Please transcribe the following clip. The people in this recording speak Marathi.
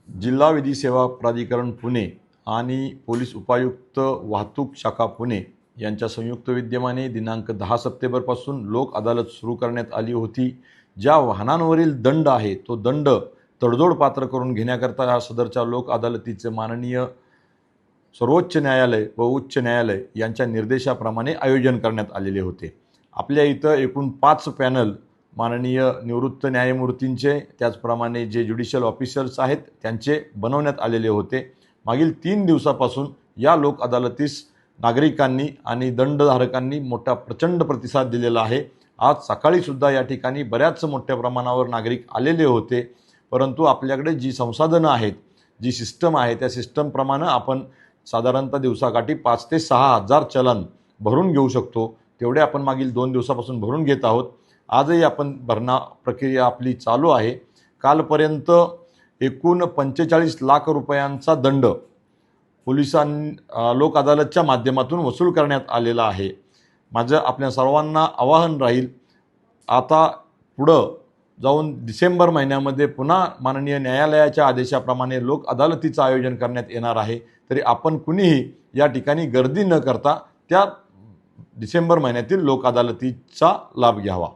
जिल्हा विधी सेवा प्राधिकरण पुणे आणि पोलीस उपायुक्त वाहतूक शाखा पुणे यांच्या संयुक्त विद्यमाने दिनांक 10 सप्टेंबरपासून लोक अदालत सुरू करण्यात आली होती। ज्या वाहनांवरील दंड आहे तो दंड तडजोड पात्र करून घेण्याकरता या सदरच्या लोक अदालतीचे माननीय सर्वोच्च न्यायालय व उच्च न्यायालय यांच्या निर्देशाप्रमाणे आयोजन करण्यात आलेले होते। आपल्या इथं एकूण 5 पॅनल माननीय निवृत्त न्यायमूर्तींचे त्याचप्रमाणे जे ज्युडिशियल ऑफिसर्स आहेत त्यांचे बनवण्यात आलेले होते। मागील 3 दिवसापासून या लोक अदालतीस नागरिकांनी आणि दंडधारकांनी मोठा प्रचंड प्रतिसाद दिलेला आहे। आज सकाळी सुद्धा या ठिकाणी बऱ्याच मोठ्या प्रमाणावर नागरिक आलेले होते, परंतु आपल्याकडे जी संसाधनं आहेत, जी सिस्टम आहे त्या सिस्टमप्रमाणे आपण साधारणतः दिवसाकाठी 5 ते 6 हजार चलन भरून घेऊ शकतो। तेवढे आपण मागील 2 दिवसापासून भरून घेत आहोत। आजही आपण भरणा प्रक्रिया आपली चालू आहे। कालपर्यंत एकूण 45 लाख रुपयांचा दंड लोक अदालतच्या माध्यमातून वसूल करण्यात आलेला आहे। माझं आपल्या सर्वांना आवाहन राहील, आता पुढं जाऊन डिसेंबर महिन्यामध्ये पुन्हा माननीय न्यायालयाच्या आदेशाप्रमाणे लोक अदालतीचं आयोजन करण्यात येणार आहे। तरी आपण कुणीही या ठिकाणी गर्दी न करता त्या डिसेंबर महिन्यातील लोक अदालतीचा लाभ घ्यावा।